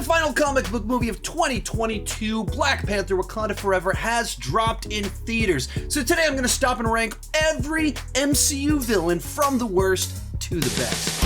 final comic book movie of 2022, Black Panther Wakanda Forever, has dropped in theaters. So today I'm going to stop and rank every MCU villain from the worst to the best.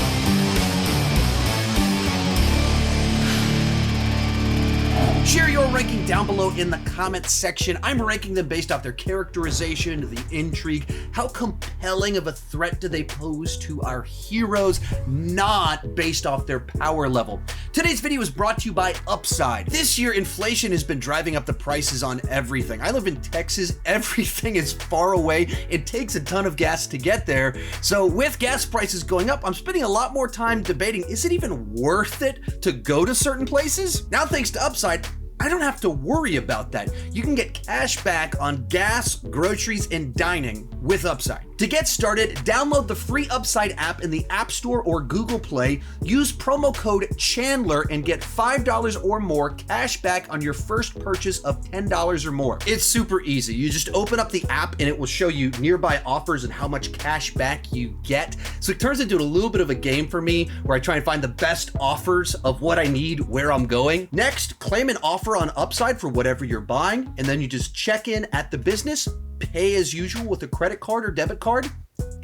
Share your ranking down below in the comments section. I'm ranking them based off their characterization, the intrigue, how compelling of a threat do they pose to our heroes, not based off their power level. Today's video is brought to you by Upside. This year, inflation has been driving up the prices on everything. I live in Texas. Everything is far away. It takes a ton of gas to get there. So with gas prices going up, I'm spending a lot more time debating, is it even worth it to go to certain places? Now, thanks to Upside, I don't have to worry about that. You can get cash back on gas, groceries, and dining with Upside. To get started, download the free Upside app in the App Store or Google Play, use promo code Chandler and get $5 or more cash back on your first purchase of $10 or more. It's super easy. You just open up the app and it will show you nearby offers and how much cash back you get. So it turns into a little bit of a game for me where I try and find the best offers of what I need, where I'm going. Next, claim an offer on Upside for whatever you're buying, and then you just check in at the business, pay as usual with a credit card or debit card,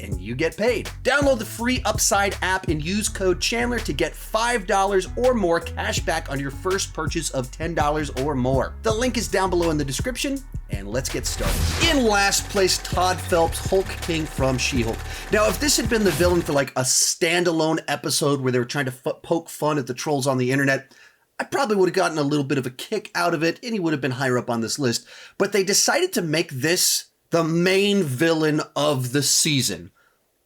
and you get paid. Download the free Upside app and use code Chandler to get $5 or more cash back on your first purchase of $10 or more. The link is down below in the description, and let's get started. In last place, Todd Phelps, Hulk King from She-Hulk. Now, if this had been the villain for like a standalone episode where they were trying to poke fun at the trolls on the internet, I probably would have gotten a little bit of a kick out of it, and he would have been higher up on this list. But they decided to make this the main villain of the season.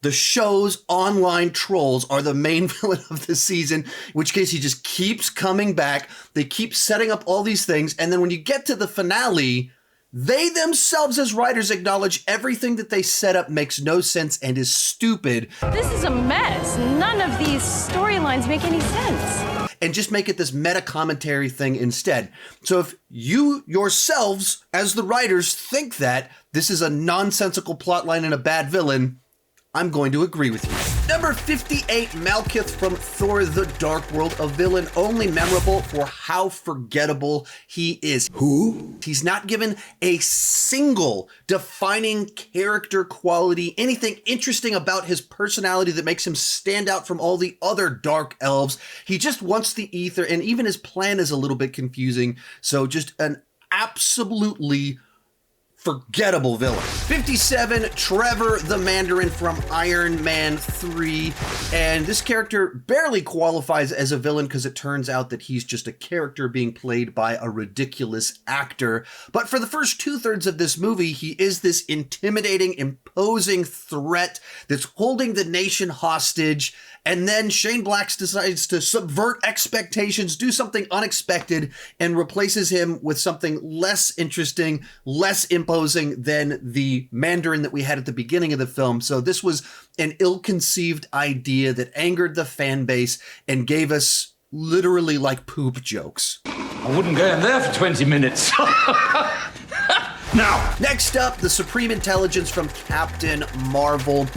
The show's online trolls are the main villain of the season, in which case he just keeps coming back. They keep setting up all these things, and then when you get to the finale, they themselves as writers acknowledge everything that they set up makes no sense and is stupid. This is a mess. None of these storylines make any sense. And just make it this meta commentary thing instead. So if you yourselves, as the writers, think that this is a nonsensical plotline and a bad villain, I'm going to agree with you. Number 58, Malekith from Thor the Dark World, a villain only memorable for how forgettable he is. Who? He's not given a single defining character quality, anything interesting about his personality that makes him stand out from all the other dark elves. He just wants the ether, and even his plan is a little bit confusing. So just an absolutely forgettable villain. 57, Trevor the Mandarin from Iron Man 3. And this character barely qualifies as a villain because it turns out that he's just a character being played by a ridiculous actor. But for the first 2/3 of this movie, he is this intimidating, imposing threat that's holding the nation hostage. And then Shane Black decides to subvert expectations, do something unexpected, and replaces him with something less interesting, less imposing than the Mandarin that we had at the beginning of the film. So this was an ill-conceived idea that angered the fan base and gave us literally like poop jokes. I wouldn't go in there for 20 minutes. Now. Next up, the Supreme Intelligence from Captain Marvel.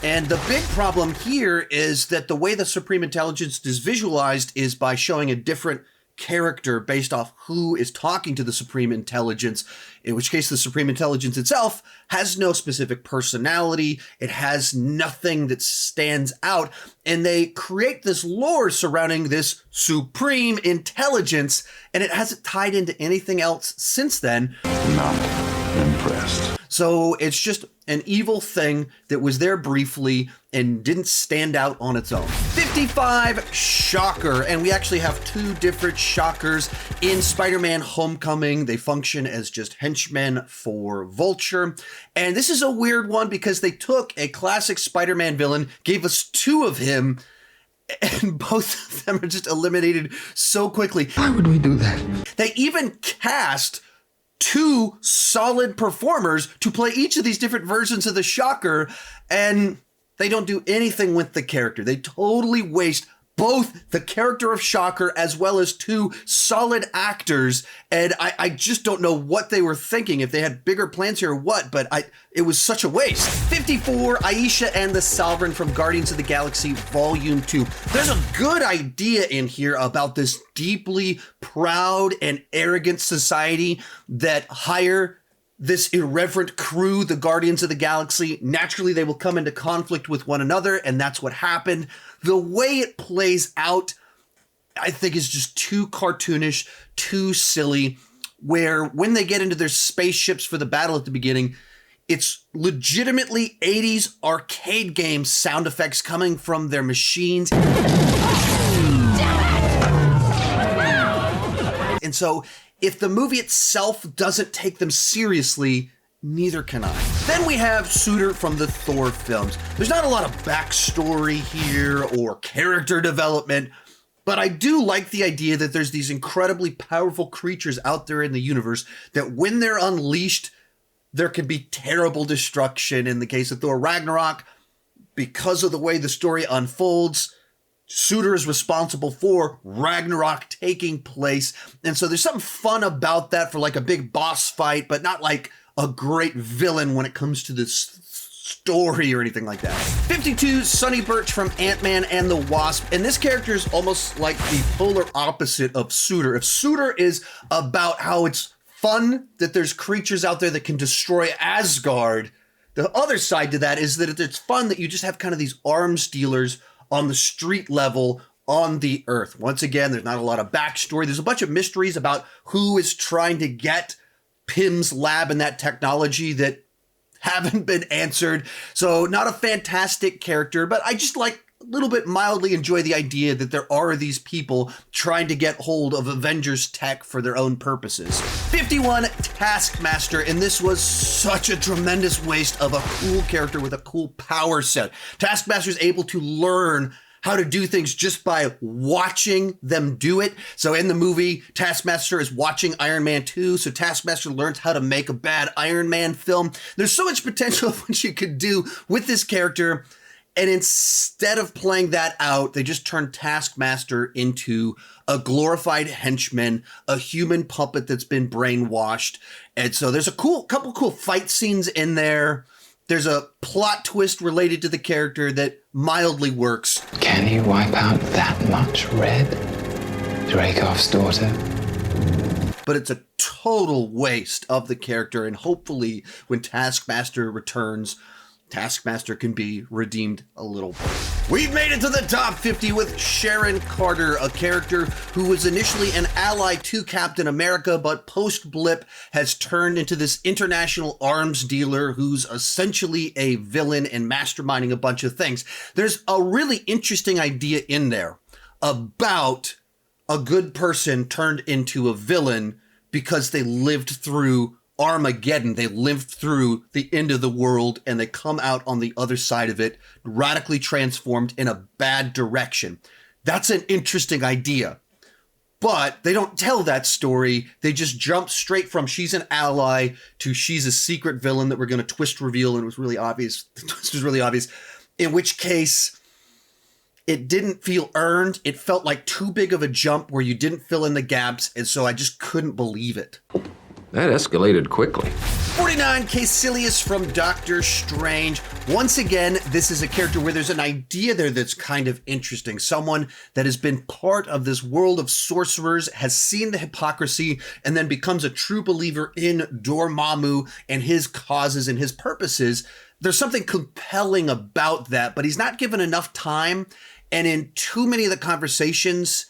And the big problem here is that the way the Supreme Intelligence is visualized is by showing a different character based off who is talking to the Supreme Intelligence, in which case the Supreme Intelligence itself has no specific personality. It has nothing that stands out. And they create this lore surrounding this Supreme Intelligence, and it hasn't tied into anything else since then. Not impressed. So it's just an evil thing that was there briefly and didn't stand out on its own. 55, Shocker. And we actually have two different Shockers in Spider-Man Homecoming. They function as just henchmen for Vulture. And this is a weird one because they took a classic Spider-Man villain, gave us two of him, and both of them are just eliminated so quickly. Why would we do that? They even cast two solid performers to play each of these different versions of the Shocker, and they don't do anything with the character. They totally waste both the character of Shocker as well as two solid actors. And I just don't know what they were thinking, if they had bigger plans here or what, but it was such a waste. 54, Aisha and the Sovereign from Guardians of the Galaxy Volume 2. There's a good idea in here about this deeply proud and arrogant society that hire this irreverent crew, the Guardians of the Galaxy. Naturally, they will come into conflict with one another, and that's what happened. The way it plays out, I think, is just too cartoonish, too silly, where when they get into their spaceships for the battle at the beginning, it's legitimately 80s arcade game sound effects coming from their machines. And so, if the movie itself doesn't take them seriously, neither can I. Then we have Sutur from the Thor films. There's not a lot of backstory here or character development, but I do like the idea that there's these incredibly powerful creatures out there in the universe that when they're unleashed, there can be terrible destruction. In the case of Thor Ragnarok, because of the way the story unfolds, Sutur is responsible for Ragnarok taking place. And so there's something fun about that for like a big boss fight, but not like a great villain when it comes to this story or anything like that. 52, Sonny Birch from Ant-Man and the Wasp. And this character is almost like the polar opposite of Sutur. If Sutur is about how it's fun that there's creatures out there that can destroy Asgard, the other side to that is that it's fun that you just have kind of these arms dealers on the street level on the Earth. Once again, there's not a lot of backstory. There's a bunch of mysteries about who is trying to get Pym's lab and that technology that haven't been answered. So not a fantastic character, but I just like a little bit mildly enjoy the idea that there are these people trying to get hold of Avengers tech for their own purposes. 51, Taskmaster, and this was such a tremendous waste of a cool character with a cool power set. Taskmaster is able to learn how to do things just by watching them do it. So in the movie, Taskmaster is watching Iron Man 2, so Taskmaster learns how to make a bad Iron Man film. There's so much potential of what you could do with this character, and instead of playing that out, they just turned Taskmaster into a glorified henchman, a human puppet that's been brainwashed. And so there's a couple cool fight scenes in there. There's a plot twist related to the character that mildly works. Can he wipe out that much red? Dreykov's daughter? But it's a total waste of the character, and hopefully when Taskmaster returns, Taskmaster can be redeemed a little bit. We've made it to the top 50 with Sharon Carter, a character who was initially an ally to Captain America, but post-Blip has turned into this international arms dealer who's essentially a villain and masterminding a bunch of things. There's a really interesting idea in there about a good person turned into a villain because they lived through Armageddon. They lived through the end of the world and they come out on the other side of it radically transformed in a bad direction. That's an interesting idea, but they don't tell that story. They just jump straight from she's an ally to she's a secret villain that we're going to twist reveal, and it was really obvious. The twist was really obvious, in which case it didn't feel earned. It felt like too big of a jump where you didn't fill in the gaps, and so I just couldn't believe it. That escalated quickly. 49, Kaecilius from Doctor Strange. Once again, this is a character where there's an idea there that's kind of interesting. Someone that has been part of this world of sorcerers, has seen the hypocrisy, and then becomes a true believer in Dormomu and his causes and his purposes. There's something compelling about that, but he's not given enough time. And in too many of the conversations,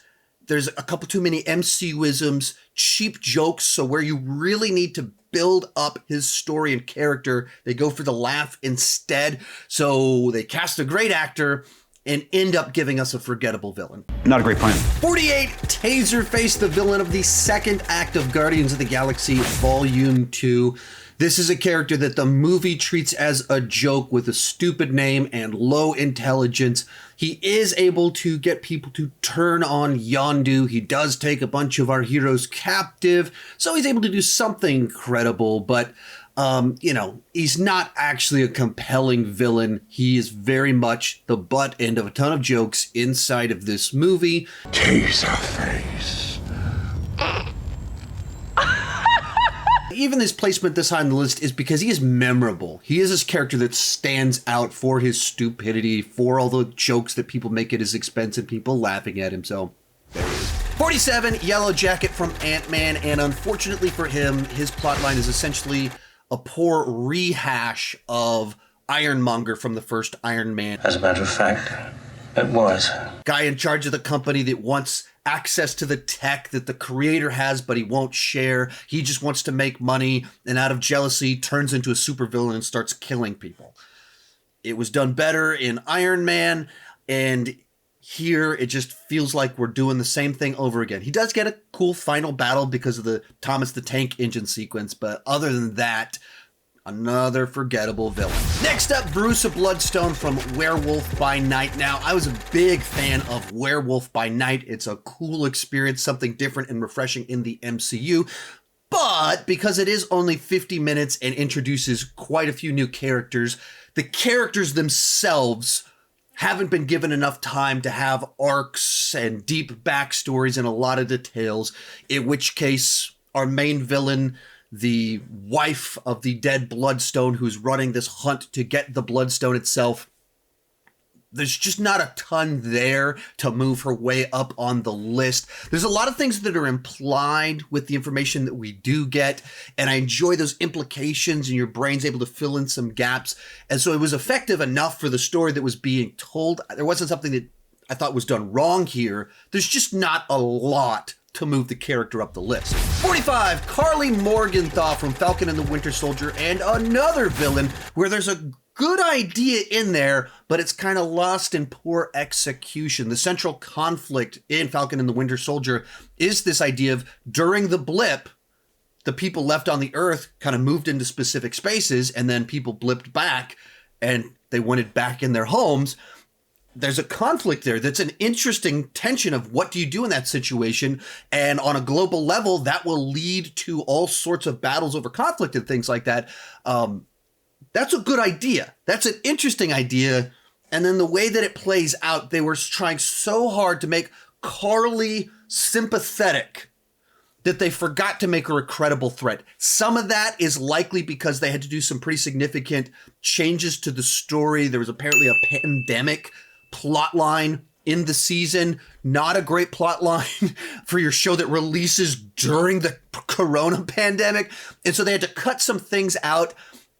there's a couple too many MCU-isms, cheap jokes, so where you really need to build up his story and character, they go for the laugh instead. So they cast a great actor and end up giving us a forgettable villain. Not a great plan. 48, TaserFace, the villain of the second act of Guardians of the Galaxy Volume 2. This is a character that the movie treats as a joke with a stupid name and low intelligence. He is able to get people to turn on Yondu. He does take a bunch of our heroes captive, so he's able to do something credible, but He's not actually a compelling villain. He is very much the butt end of a ton of jokes inside of this movie. TaserFace. Even his placement this high on the list is because he is memorable. He is this character that stands out for his stupidity, for all the jokes that people make at his expense and people laughing at him. So there he is. 47, Yellow Jacket from Ant-Man, and unfortunately for him, his plotline is essentially a poor rehash of Ironmonger from the first Iron Man. As a matter of fact, it was. Guy in charge of the company that wants access to the tech that the creator has, but he won't share. He just wants to make money, and out of jealousy turns into a supervillain and starts killing people. It was done better in Iron Man, and here it just feels like we're doing the same thing over again. He does get a cool final battle because of the Thomas the Tank Engine sequence, but other than that, another forgettable villain. Next up, Bruce Bloodstone from Werewolf by Night. Now, I was a big fan of Werewolf by Night. It's a cool experience, something different and refreshing in the MCU. But because it is only 50 minutes and introduces quite a few new characters, the characters themselves haven't been given enough time to have arcs and deep backstories and a lot of details, in which case our main villain, the wife of the dead Bloodstone who's running this hunt to get the Bloodstone itself, there's just not a ton there to move her way up on the list. There's a lot of things that are implied with the information that we do get, and I enjoy those implications and your brain's able to fill in some gaps. And so it was effective enough for the story that was being told. There wasn't something that I thought was done wrong here. There's just not a lot to move the character up the list. 45, Karli Morgenthau from Falcon and the Winter Soldier, and another villain where there's a good idea in there, but it's kind of lost in poor execution. The central conflict in Falcon and the Winter Soldier is this idea of during the blip, the people left on the Earth kind of moved into specific spaces, and then people blipped back and they wanted back in their homes. There's a conflict there that's an interesting tension of what do you do in that situation, and on a global level that will lead to all sorts of battles over conflict and things like that. That's a good idea. That's an interesting idea. And then the way that it plays out, they were trying so hard to make Karli sympathetic that they forgot to make her a credible threat. Some of that is likely because they had to do some pretty significant changes to the story. There was apparently a pandemic plot line in the season. Not a great plot line for your show that releases during the corona pandemic. And so they had to cut some things out.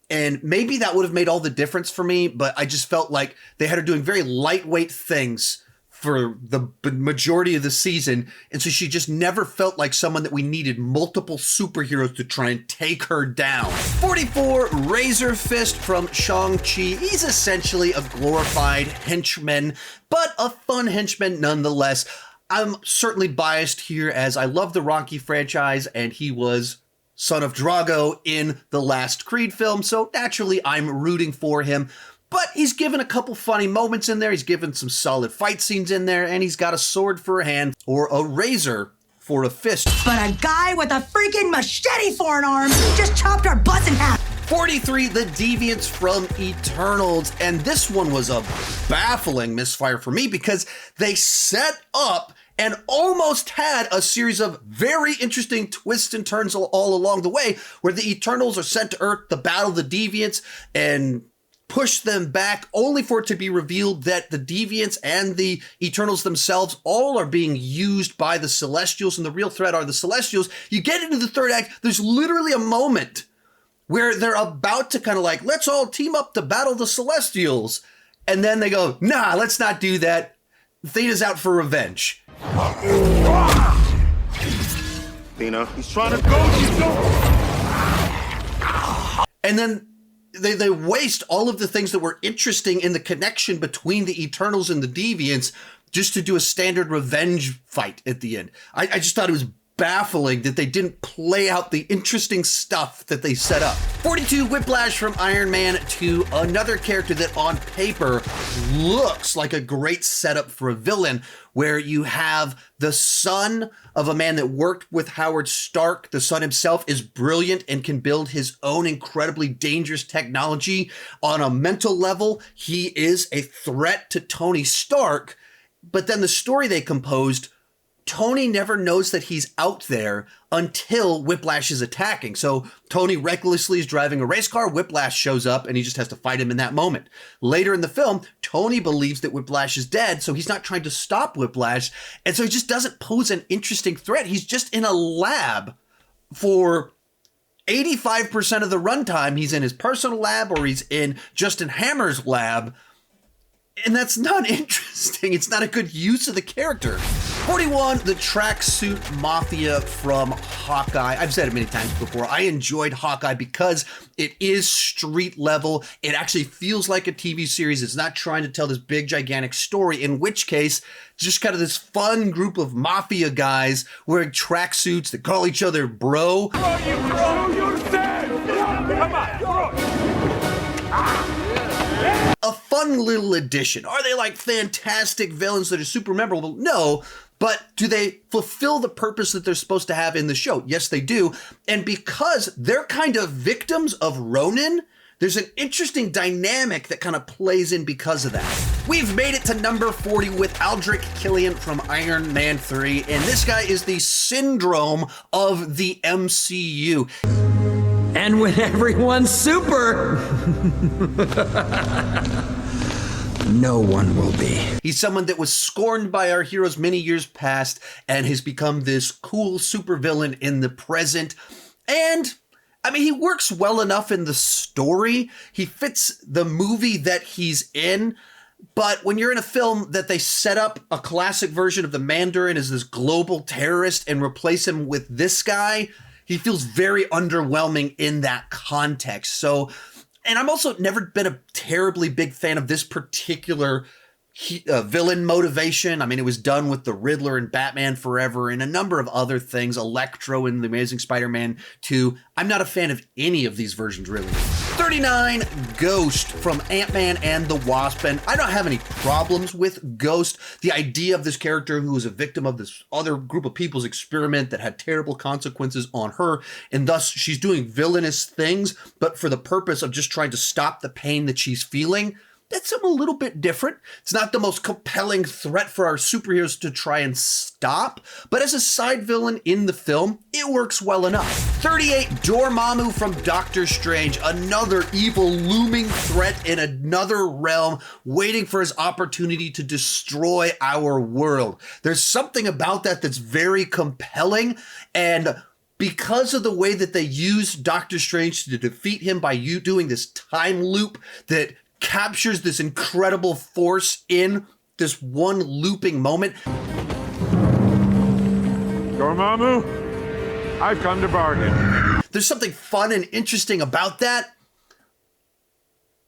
And maybe that would have made all the difference for me, but I just felt like they had her doing very lightweight things for the majority of the season. And so she just never felt like someone that we needed multiple superheroes to try and take her down. 44, RazorFist from Shang-Chi. He's essentially a glorified henchman, but a fun henchman nonetheless. I'm certainly biased here as I love the Rocky franchise, and he was Son of Drago in the last Creed film, so naturally I'm rooting for him. But he's given a couple funny moments in there, he's given some solid fight scenes in there, and he's got a sword for a hand, or a razor for a fist. But a guy with a freaking machete for an arm just chopped our butts in half. 43, the Deviants from Eternals, and this one was a baffling misfire for me because they set up and almost had a series of very interesting twists and turns all along the way, where the Eternals are sent to Earth to battle the Deviants and push them back, only for it to be revealed that the Deviants and the Eternals themselves all are being used by the Celestials, and the real threat are the Celestials. You get into the third act, there's literally a moment where they're about to kind of like, let's all team up to battle the Celestials. And then they go, nah, let's not do that. Thena's out for revenge. Thena, he's trying to go. And then they waste all of the things that were interesting in the connection between the Eternals and the Deviants just to do a standard revenge fight at the end. I just thought it was baffling that they didn't play out the interesting stuff that they set up. 42, Whiplash from Iron Man to another character that on paper looks like a great setup for a villain, where you have the son of a man that worked with Howard Stark. The son himself is brilliant and can build his own incredibly dangerous technology. On a mental level, he is a threat to Tony Stark. But then the story they composed, Tony never knows that he's out there until Whiplash is attacking. So Tony recklessly is driving a race car, Whiplash shows up, and he just has to fight him in that moment. Later in the film, Tony believes that Whiplash is dead, so he's not trying to stop Whiplash, and so he just doesn't pose an interesting threat. He's just in a lab for 85% of the runtime. He's in his personal lab, or he's in Justin Hammer's lab, and that's not interesting. It's not a good use of the character. 41, the tracksuit mafia from Hawkeye. I've said it many times before. I enjoyed Hawkeye because it is street level. It actually feels like a TV series. It's not trying to tell this big, gigantic story, in which case, just kind of this fun group of mafia guys wearing tracksuits that call each other bro. Bro, you're dead! Come on, bro! A fun little addition. Are they like fantastic villains that are super memorable? No, but do they fulfill the purpose that they're supposed to have in the show? Yes, they do. And because they're kind of victims of Ronin, there's an interesting dynamic that kind of plays in because of that. We've made it to number 40 with Aldrich Killian from Iron Man 3, and this guy is the syndrome of the MCU. And when everyone's super, no one will be. He's someone that was scorned by our heroes many years past and has become this cool supervillain in the present. And I mean, he works well enough in the story. He fits the movie that he's in. But when you're in a film that they set up a classic version of the Mandarin as this global terrorist and replace him with this guy, he feels very underwhelming in that context. So, and I'm also never been a terribly big fan of this particular villain motivation. I mean, it was done with the Riddler and Batman Forever and a number of other things, Electro in The Amazing Spider-Man 2. I'm not a fan of any of these versions, really. 39, Ghost from Ant-Man and the Wasp. And I don't have any problems with Ghost. The idea of this character who was a victim of this other group of people's experiment that had terrible consequences on her, and thus she's doing villainous things, but for the purpose of just trying to stop the pain that she's feeling, that's something a little bit different. It's not the most compelling threat for our superheroes to try and stop, but as a side villain in the film, it works well enough. 38, Dormomu from Doctor Strange, another evil looming threat in another realm, waiting for his opportunity to destroy our world. There's something about that that's very compelling, and because of the way that they use Doctor Strange to defeat him by doing this time loop that captures this incredible force in this one looping moment. Dormomu, I've come to bargain. There's something fun and interesting about that.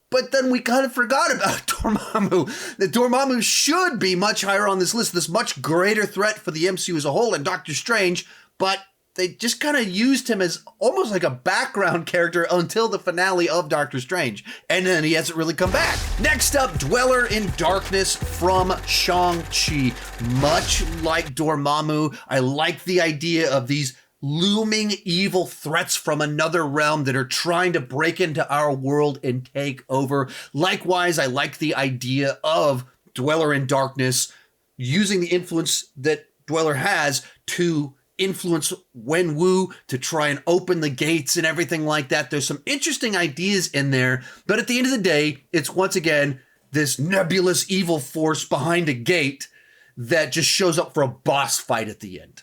But then we kind of forgot about Dormammu. That Dormammu should be much higher on this list, this much greater threat for the MCU as a whole and Doctor Strange, but they just kind of used him as almost like a background character until the finale of Doctor Strange. And then he hasn't really come back. Next up, Dweller in Darkness from Shang-Chi. Much like Dormammu, I like the idea of these looming evil threats from another realm that are trying to break into our world and take over. Likewise, I like the idea of Dweller in Darkness using the influence that Dweller has to influence Wenwu to try and open the gates and everything like that. There's some interesting ideas in there, but at the end of the day, it's once again this nebulous evil force behind a gate that just shows up for a boss fight at the end.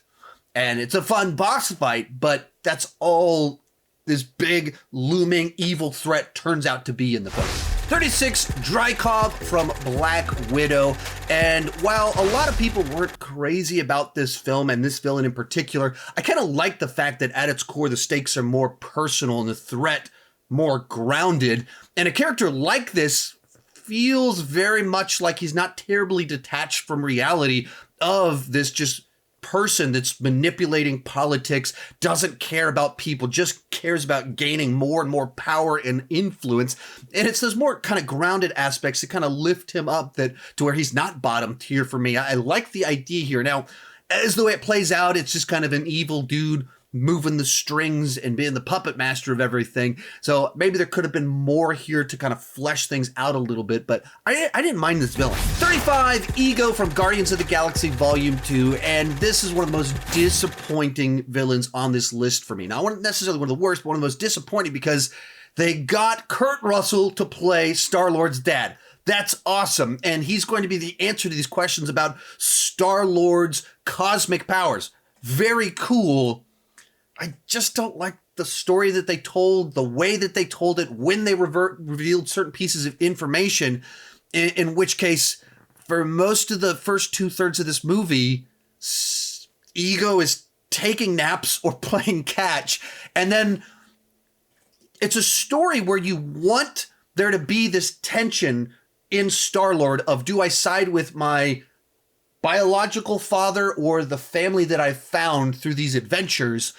And it's a fun boss fight, but that's all this big looming evil threat turns out to be in the film. 36, Dreykov from Black Widow. And while a lot of people weren't crazy about this film and this villain in particular, I kind of like the fact that at its core, the stakes are more personal and the threat more grounded. And a character like this feels very much like he's not terribly detached from reality of this just person that's manipulating politics, doesn't care about people, just cares about gaining more and more power and influence. And it's those more kind of grounded aspects that kind of lift him up that to where he's not bottom tier for me. I like the idea here. Now, as the way it plays out, it's just kind of an evil dude moving the strings and being the puppet master of everything. So maybe there could have been more here to kind of flesh things out a little bit, but I didn't mind this villain. 35, Ego from Guardians of the Galaxy Volume 2, and this is one of the most disappointing villains on this list for me. Now, not necessarily one of the worst, but one of the most disappointing because they got Kurt Russell to play Star-Lord's dad. That's awesome, and he's going to be the answer to these questions about Star-Lord's cosmic powers. Very cool. I just don't like the story that they told, the way that they told it, when they revealed certain pieces of information, in which case, for most of the first 2/3 of this movie, Ego is taking naps or playing catch. And then it's a story where you want there to be this tension in Star-Lord of, do I side with my biological father or the family that I've found through these adventures?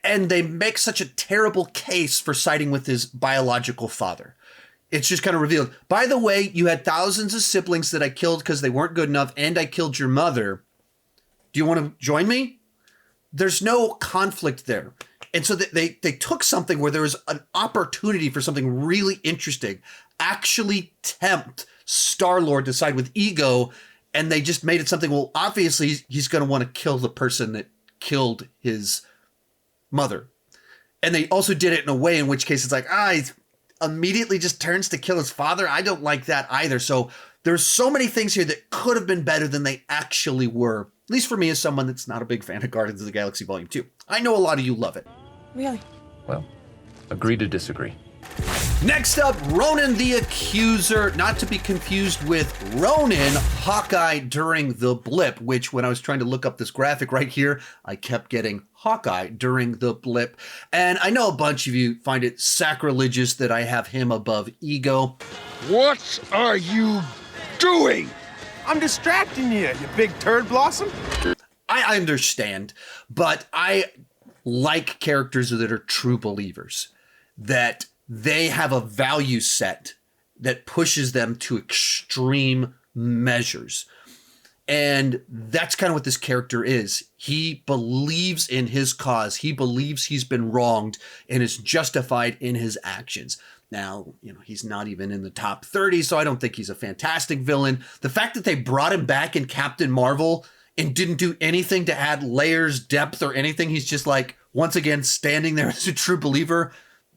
And they make such a terrible case for siding with his biological father. It's just kind of revealed, by the way, you had thousands of siblings that I killed because they weren't good enough, and I killed your mother. Do you want to join me? There's no conflict there. And so they took something where there was an opportunity for something really interesting, actually tempt Star-Lord to side with Ego, and they just made it something, well, obviously he's going to want to kill the person that killed his mother. And they also did it in a way in which case it's like, he immediately just turns to kill his father. I don't like that either. So there's so many things here that could have been better than they actually were. At least for me, as someone that's not a big fan of Guardians of the Galaxy Volume 2. I know a lot of you love it. Really? Well, agree to disagree. Next up, Ronin the Accuser, not to be confused with Ronin, Hawkeye during the blip, which when I was trying to look up this graphic right here, I kept getting Hawkeye during the blip. And I know a bunch of you find it sacrilegious that I have him above Ego. What are you doing? I'm distracting you big turd blossom. I understand, but I like characters that are true believers, that they have a value set that pushes them to extreme measures. And that's kind of what this character is. He believes in his cause. He believes he's been wronged and is justified in his actions. Now, he's not even in the top 30, so I don't think he's a fantastic villain. The fact that they brought him back in Captain Marvel and didn't do anything to add layers, depth, or anything, he's just like, once again, standing there as a true believer,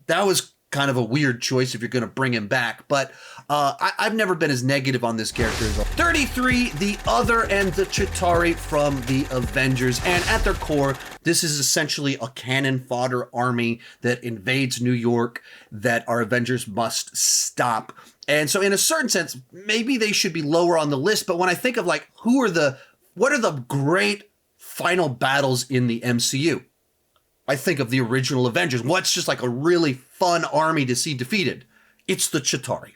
that was kind of a weird choice if you're going to bring him back. But I've never been as negative on this character as well. 33, the Other and the Chitauri from the Avengers. And at their core, this is essentially a cannon fodder army that invades New York that our Avengers must stop. And so in a certain sense, maybe they should be lower on the list. But when I think of like, what are the great final battles in the MCU? I think of the original Avengers. What's just like a really fun army to see defeated? It's the Chitauri.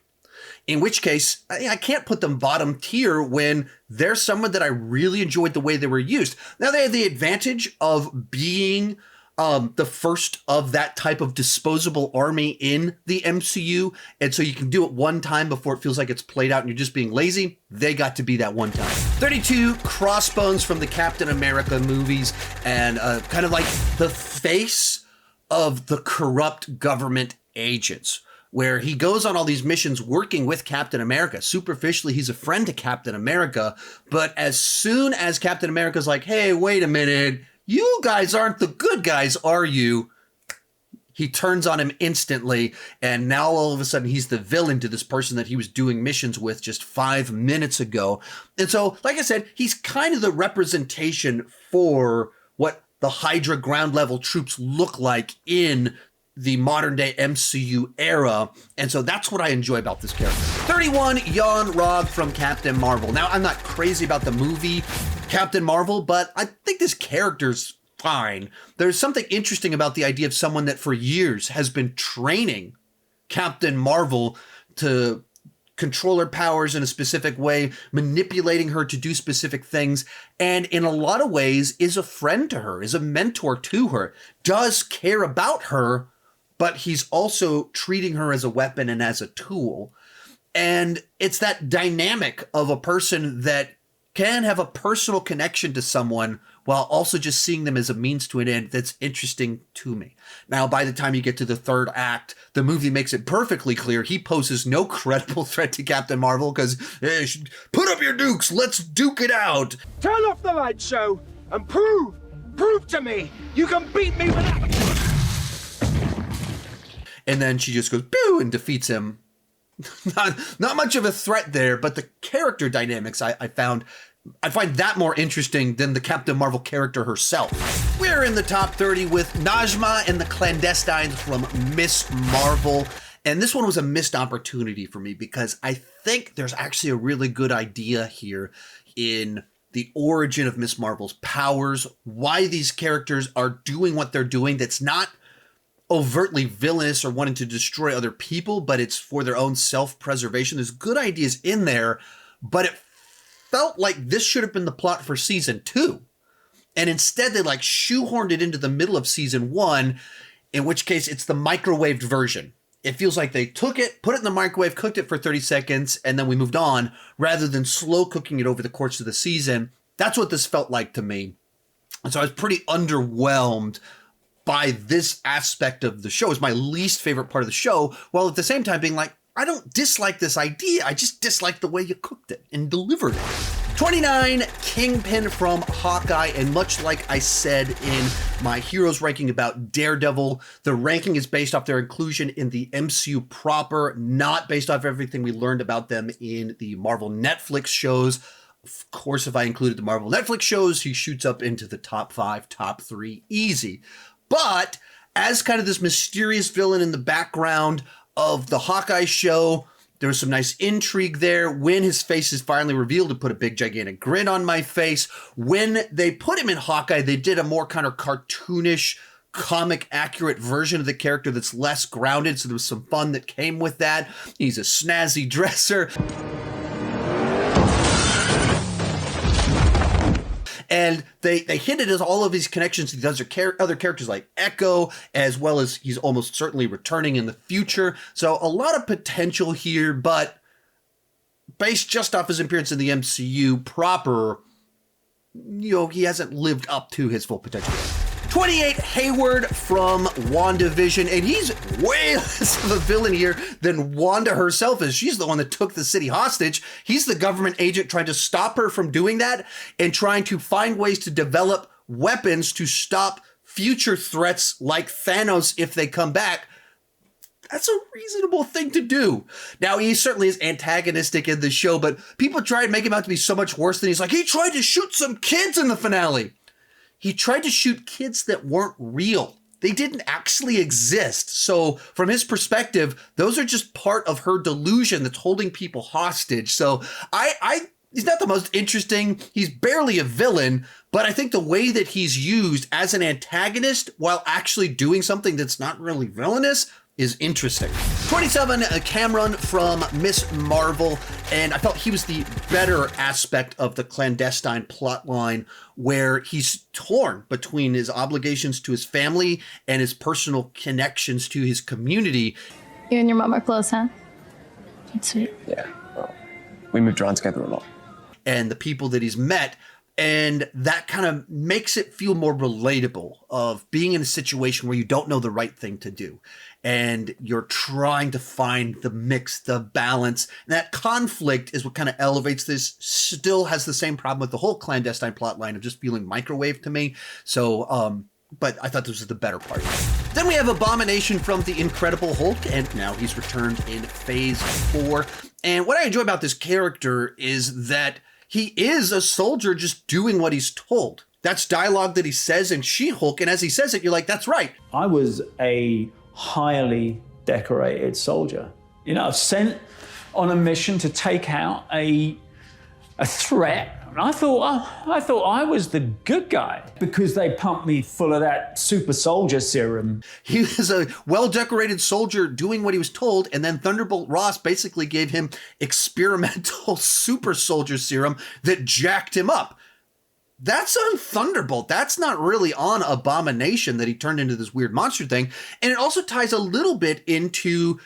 In which case, I can't put them bottom tier when they're someone that I really enjoyed the way they were used. Now, they have the advantage of being the first of that type of disposable army in the MCU. And so you can do it one time before it feels like it's played out and you're just being lazy. They got to be that one time. 32, Crossbones from the Captain America movies, and kind of like the face of the corrupt government agents, where he goes on all these missions working with Captain America. Superficially, he's a friend to Captain America, but as soon as Captain America's like, hey, wait a minute, you guys aren't the good guys, are you? He turns on him instantly, and now all of a sudden he's the villain to this person that he was doing missions with just 5 minutes ago. And so, like I said, he's kind of the representation for what the Hydra ground level troops look like in the modern day MCU era. And so that's what I enjoy about this character. 31, Yon-Rogg from Captain Marvel. Now, I'm not crazy about the movie Captain Marvel, but I think this character's fine. There's something interesting about the idea of someone that for years has been training Captain Marvel to control her powers in a specific way, manipulating her to do specific things, and in a lot of ways is a friend to her, is a mentor to her, does care about her, but he's also treating her as a weapon and as a tool. And it's that dynamic of a person that can have a personal connection to someone while also just seeing them as a means to an end that's interesting to me. Now, by the time you get to the third act, the movie makes it perfectly clear he poses no credible threat to Captain Marvel because, put up your dukes, let's duke it out. Turn off the light show and prove to me you can beat me without... And then she just goes, pew, and defeats him. Not much of a threat there, but the character dynamics I find that more interesting than the Captain Marvel character herself. We're in the top 30 with Najma and the Clandestines from Miss Marvel. And this one was a missed opportunity for me because I think there's actually a really good idea here in the origin of Miss Marvel's powers, why these characters are doing what they're doing that's not overtly villainous or wanting to destroy other people, but it's for their own self-preservation. There's good ideas in there, but it felt like this should have been the plot for season 2. And instead they like shoehorned it into the middle of season 1, in which case it's the microwaved version. It feels like they took it, put it in the microwave, cooked it for 30 seconds, and then we moved on, rather than slow cooking it over the course of the season. That's what this felt like to me. And so I was pretty underwhelmed by this aspect of the show. It's my least favorite part of the show, while at the same time being like, I don't dislike this idea, I just dislike the way you cooked it and delivered it. 29, Kingpin from Hawkeye, and much like I said in my heroes ranking about Daredevil, the ranking is based off their inclusion in the MCU proper, not based off everything we learned about them in the Marvel Netflix shows. Of course, if I included the Marvel Netflix shows, he shoots up into the top 5, top 3, easy. But as kind of this mysterious villain in the background of the Hawkeye show, there was some nice intrigue there. When his face is finally revealed, it put a big gigantic grin on my face. When they put him in Hawkeye, they did a more kind of cartoonish, comic accurate version of the character that's less grounded. So there was some fun that came with that. He's a snazzy dresser. And they hinted at all of his connections to these other characters like Echo, as well as he's almost certainly returning in the future. So a lot of potential here, but based just off his appearance in the MCU proper, he hasn't lived up to his full potential. 28, Hayward from WandaVision, and he's way less of a villain here than Wanda herself is. She's the one that took the city hostage. He's the government agent trying to stop her from doing that and trying to find ways to develop weapons to stop future threats like Thanos if they come back. That's a reasonable thing to do. Now, he certainly is antagonistic in the show, but people try and make him out to be so much worse than he's like, he tried to shoot some kids in the finale. He tried to shoot kids that weren't real. They didn't actually exist. So from his perspective, those are just part of her delusion that's holding people hostage. So he's not the most interesting. He's barely a villain, but I think the way that he's used as an antagonist while actually doing something that's not really villainous is interesting. 27, Cameron from Miss Marvel, and I felt he was the better aspect of the clandestine plotline, where he's torn between his obligations to his family and his personal connections to his community. You and your mom are close, huh? That's sweet. Yeah, well, we moved around together a lot. And the people that he's met, and that kind of makes it feel more relatable of being in a situation where you don't know the right thing to do. And you're trying to find the mix, the balance. And that conflict is what kind of elevates this. Still has the same problem with the whole clandestine plotline of just feeling microwaved to me. So, but I thought this was the better part. Then we have Abomination from the Incredible Hulk, and now he's returned in Phase 4. And what I enjoy about this character is that he is a soldier just doing what he's told. That's dialogue that he says in She-Hulk, and as he says it, you're like, that's right. I was a highly decorated soldier. Sent on a mission to take out a threat I thought I was the good guy because they pumped me full of that super soldier serum. He was a well-decorated soldier doing what he was told, and then Thunderbolt Ross basically gave him experimental super soldier serum that jacked him up. That's on Thunderbolt. That's not really on Abomination that he turned into this weird monster thing. And it also ties a little bit into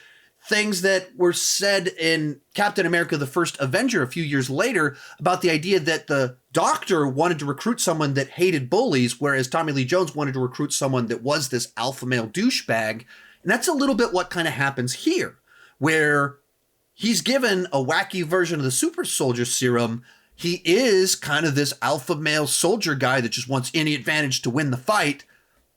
things that were said in Captain America, the First Avenger a few years later about the idea that the Doctor wanted to recruit someone that hated bullies, whereas Tommy Lee Jones wanted to recruit someone that was this alpha male douchebag. And that's a little bit what kind of happens here, where he's given a wacky version of the super soldier serum. He is kind of this alpha male soldier guy that just wants any advantage to win the fight.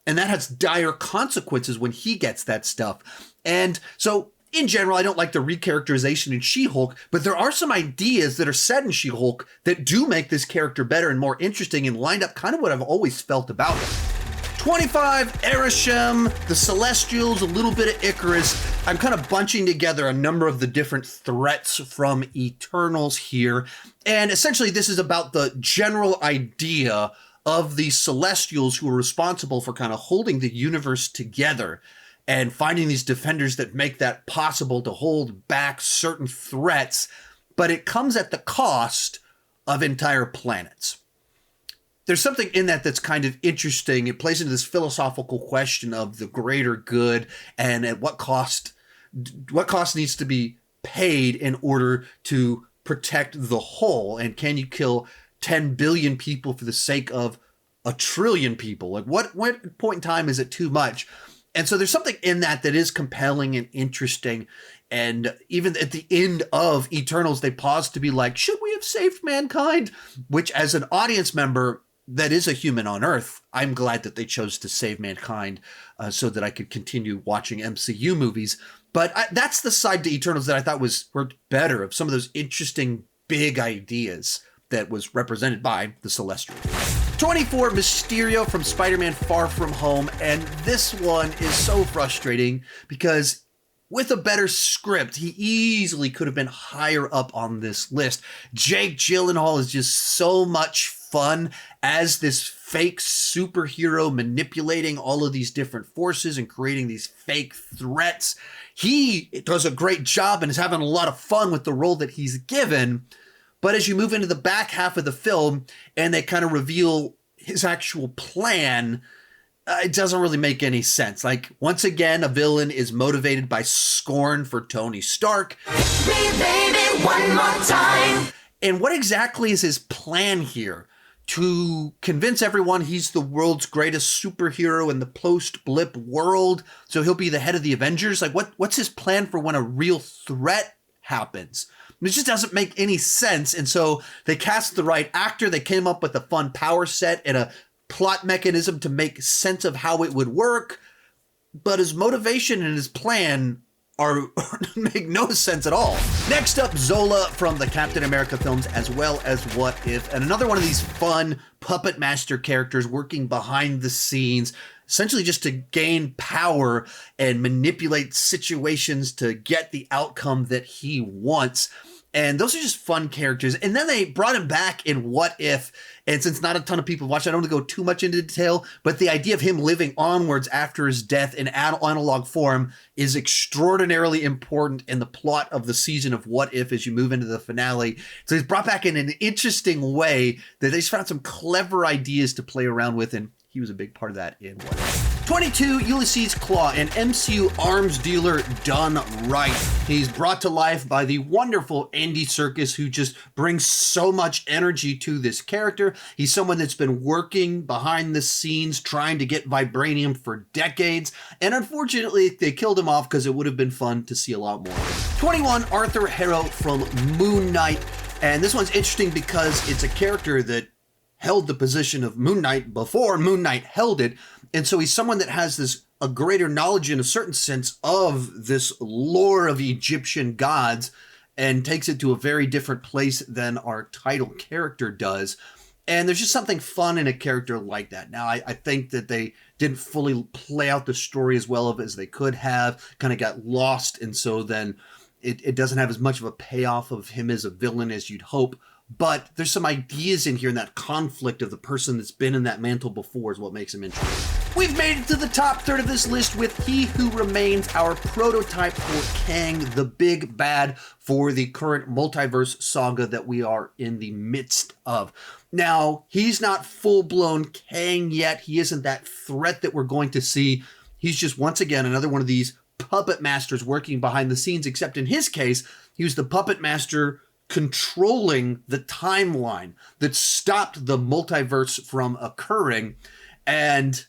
And that has dire consequences when he gets that stuff. And so in general, I don't like the recharacterization in She-Hulk, but there are some ideas that are said in She-Hulk that do make this character better and more interesting and lined up kind of what I've always felt about it. 25, Arishem, the Celestials, a little bit of Icarus. I'm kind of bunching together a number of the different threats from Eternals here. And essentially, this is about the general idea of the Celestials who are responsible for kind of holding the universe together and finding these defenders that make that possible to hold back certain threats. But it comes at the cost of entire planets. There's something in that that's kind of interesting. It plays into this philosophical question of the greater good and at what cost needs to be paid in order to protect the whole. And can you kill 10 billion people for the sake of 1 trillion people? Like what point in time is it too much? And so there's something in that that is compelling and interesting. And even at the end of Eternals, they pause to be like, should we have saved mankind? Which as an audience member, that is a human on Earth, I'm glad that they chose to save mankind so that I could continue watching MCU movies. But that's the side to Eternals that I thought worked better, of some of those interesting big ideas that was represented by the Celestial. 24, Mysterio from Spider-Man Far From Home. And this one is so frustrating because with a better script, he easily could have been higher up on this list. Jake Gyllenhaal is just so much fun as this fake superhero manipulating all of these different forces and creating these fake threats. He does a great job and is having a lot of fun with the role that he's given. But as you move into the back half of the film and they kind of reveal his actual plan, it doesn't really make any sense. Like, once again, a villain is motivated by scorn for Tony Stark. Baby, one more time. And what exactly is his plan here? To convince everyone he's the world's greatest superhero in the post-blip world, so he'll be the head of the Avengers? Like, what's his plan for when a real threat happens? It just doesn't make any sense. And so they cast the right actor. They came up with a fun power set and a plot mechanism to make sense of how it would work. But his motivation and his plan make no sense at all. Next up, Zola from the Captain America films, as well as What If, and another one of these fun puppet master characters working behind the scenes, essentially just to gain power and manipulate situations to get the outcome that he wants. And those are just fun characters. And then they brought him back in What If. And since not a ton of people watch, I don't want to go too much into detail, but the idea of him living onwards after his death in analog form is extraordinarily important in the plot of the season of What If as you move into the finale. So he's brought back in an interesting way that they just found some clever ideas to play around with, and he was a big part of that in What If. 22, Ulysses Klaue, an MCU arms dealer done right. He's brought to life by the wonderful Andy Serkis, who just brings so much energy to this character. He's someone that's been working behind the scenes trying to get vibranium for decades, and unfortunately they killed him off because it would have been fun to see a lot more. 21, Arthur Harrow from Moon Knight, and this one's interesting because it's a character that held the position of Moon Knight before Moon Knight held it. And so he's someone that has a greater knowledge in a certain sense of this lore of Egyptian gods and takes it to a very different place than our title character does. And there's just something fun in a character like that. Now, I think that they didn't fully play out the story as well as they could have, kind of got lost. And so then it doesn't have as much of a payoff of him as a villain as you'd hope. but there's some ideas in here, and that conflict of the person that's been in that mantle before is what makes him interesting. We've made it to the top third of this list with He Who Remains, our prototype for Kang, the big bad for the current multiverse saga that we are in the midst of. Now, he's not full-blown Kang yet. He isn't that threat that we're going to see. He's just, once again, another one of these puppet masters working behind the scenes, except in his case, he was the puppet master controlling the timeline that stopped the multiverse from occurring. And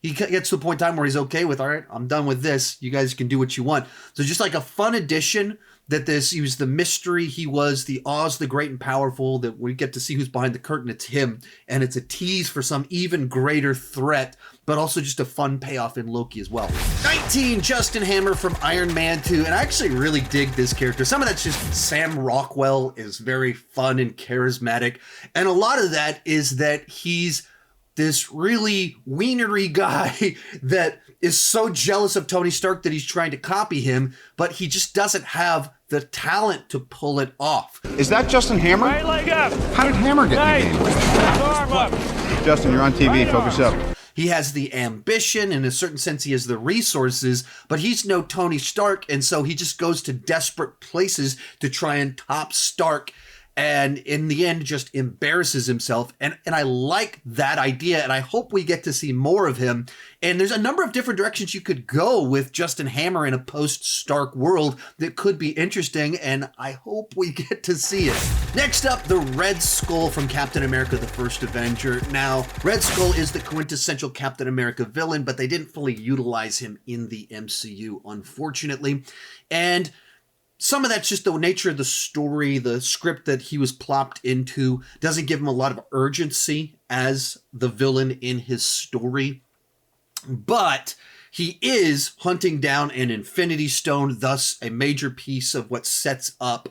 he gets to a point in time where he's okay with, all right, I'm done with this. You guys can do what you want. So just like a fun addition that he was the mystery. He was the Oz, the great and powerful, that we get to see who's behind the curtain. It's him. And it's a tease for some even greater threat, but also just a fun payoff in Loki as well. 19, Justin Hammer from Iron Man 2. And I actually really dig this character. Some of that's just Sam Rockwell is very fun and charismatic. And a lot of that is that he's this really wienery guy that is so jealous of Tony Stark that he's trying to copy him, but he just doesn't have the talent to pull it off. Is that Justin Hammer? Right leg up. How did Hammer get in the game? Arm up. Justin, you're on TV. Focus up. He has the ambition, in a certain sense he has the resources, but he's no Tony Stark, and so he just goes to desperate places to try and top Stark, and in the end just embarrasses himself. And I like that idea, and I hope we get to see more of him. And there's a number of different directions you could go with Justin Hammer in a post-Stark world that could be interesting, and I hope we get to see it. Next up, the Red Skull from Captain America: The First Avenger. Now, Red Skull is the quintessential Captain America villain, but they didn't fully utilize him in the MCU, unfortunately. And some of that's just the nature of the story. The script that he was plopped into doesn't give him a lot of urgency as the villain in his story. But he is hunting down an Infinity Stone, thus a major piece of what sets up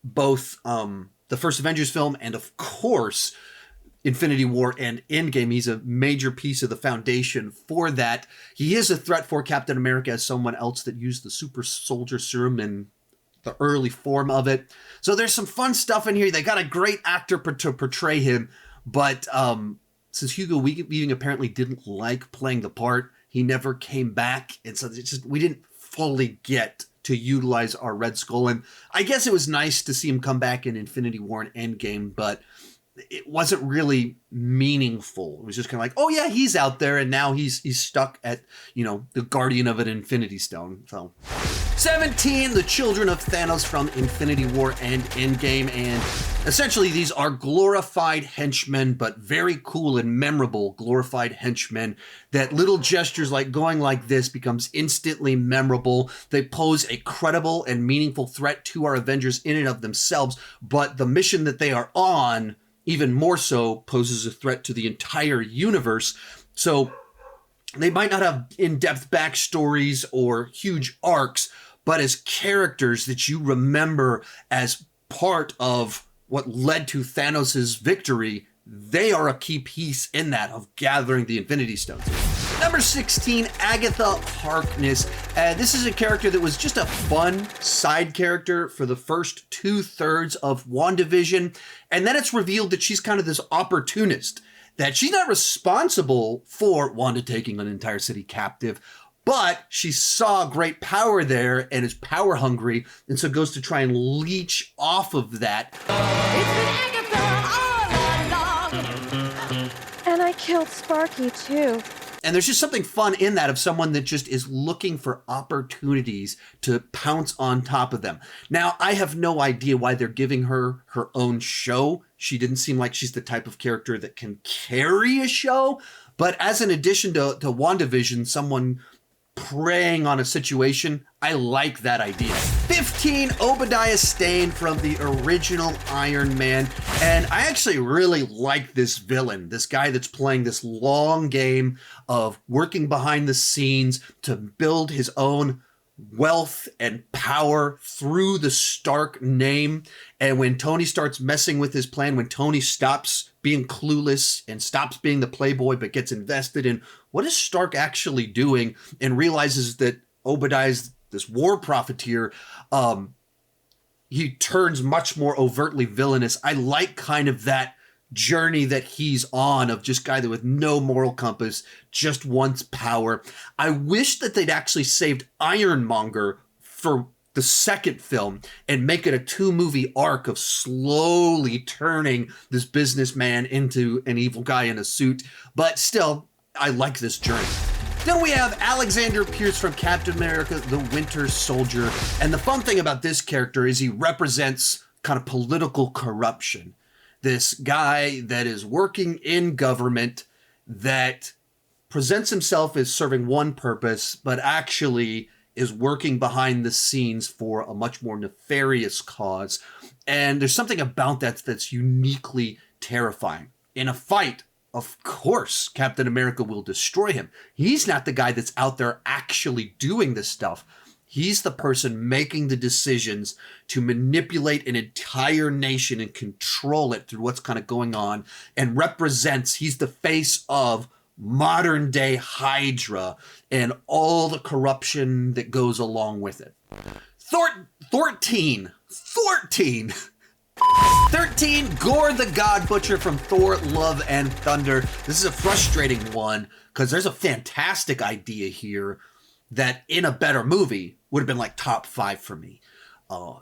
both the first Avengers film and, of course, Infinity War and Endgame. He's a major piece of the foundation for that. He is a threat for Captain America as someone else that used the super soldier serum in the early form of it. So there's some fun stuff in here. They got a great actor to portray him, but since Hugo Weaving apparently didn't like playing the part, he never came back, and so it's just, we didn't fully get to utilize our Red Skull. And I guess it was nice to see him come back in Infinity War and Endgame, but it wasn't really meaningful. It was just kind of like, oh yeah, he's out there, and now he's stuck at, the guardian of an Infinity Stone. So 17, the children of Thanos from Infinity War and Endgame. And essentially these are glorified henchmen, but very cool and memorable glorified henchmen, that little gestures like going like this becomes instantly memorable. They pose a credible and meaningful threat to our Avengers in and of themselves, but the mission that they are on even more so poses a threat to the entire universe. So they might not have in-depth backstories or huge arcs, but as characters that you remember as part of what led to Thanos' victory, they are a key piece in that, of gathering the Infinity Stones. Number 16, Agatha Harkness. This is a character that was just a fun side character for the first 2/3 of WandaVision. And then it's revealed that she's kind of this opportunist, that she's not responsible for Wanda taking an entire city captive, but she saw great power there and is power hungry, and so goes to try and leech off of that. It's been Agatha all along. And I killed Sparky too. And there's just something fun in that, of someone that just is looking for opportunities to pounce on top of them. Now, I have no idea why they're giving her her own show. She didn't seem like she's the type of character that can carry a show. But as an addition to WandaVision, someone preying on a situation, I like that idea. 15, Obadiah Stane from the original Iron Man. And I actually really like this villain, this guy that's playing this long game of working behind the scenes to build his own wealth and power through the Stark name. And when Tony starts messing with his plan, when Tony stops being clueless and stops being the playboy but gets invested in what is Stark actually doing, and realizes that Obadiah's this war profiteer, he turns much more overtly villainous. I like kind of that journey that he's on of just guy that with no moral compass, just wants power. I wish that they'd actually saved Ironmonger for the second film and make it a 2-movie arc of slowly turning this businessman into an evil guy in a suit. But still, I like this journey. Then we have Alexander Pierce from Captain America, the Winter Soldier. And the fun thing about this character is he represents kind of political corruption. This guy that is working in government that presents himself as serving one purpose, but actually is working behind the scenes for a much more nefarious cause. And there's something about that that's uniquely terrifying. In a fight, of course, Captain America will destroy him. He's not the guy that's out there actually doing this stuff. He's the person making the decisions to manipulate an entire nation and control it through what's kind of going on, and he's the face of modern day Hydra and all the corruption that goes along with it. 13, Gore the God Butcher from Thor, Love and Thunder. This is a frustrating one because there's a fantastic idea here that in a better movie would have been like top 5 for me.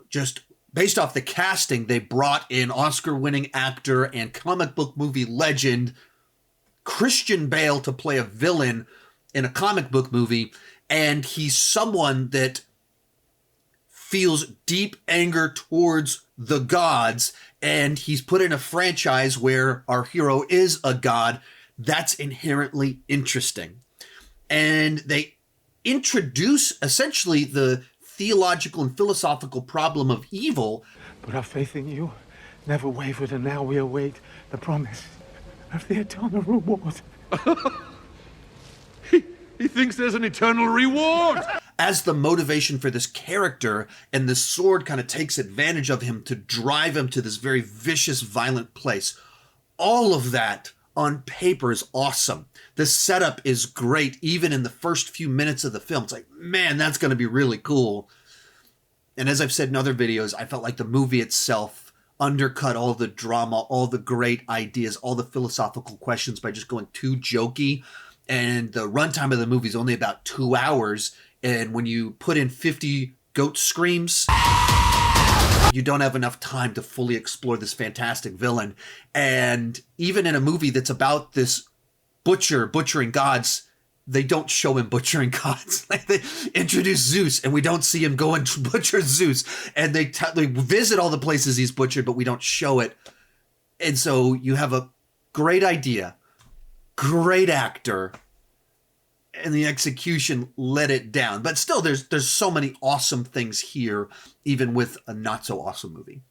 Just based off the casting, they brought in Oscar-winning actor and comic book movie legend Christian Bale to play a villain in a comic book movie, and he's someone that feels deep anger towards the gods, and he's put in a franchise where our hero is a god. That's inherently interesting. And they introduce essentially the theological and philosophical problem of evil. But our faith in you never wavered, and now we await the promise of the eternal reward. He thinks there's an eternal reward! As the motivation for this character, and the sword kind of takes advantage of him to drive him to this very vicious, violent place. All of that on paper is awesome. The setup is great, even in the first few minutes of the film. It's like, man, that's going to be really cool. And as I've said in other videos, I felt like the movie itself undercut all the drama, all the great ideas, all the philosophical questions by just going too jokey. And the runtime of the movie is only about 2 hours. And when you put in 50 goat screams, you don't have enough time to fully explore this fantastic villain. And even in a movie that's about this butchering gods, they don't show him butchering gods. Like, they introduce Zeus and we don't see him go and butcher Zeus. And they visit all the places he's butchered, but we don't show it. And so you have a great idea, great actor, and the execution let it down. But still, there's so many awesome things here, even with a not so awesome movie.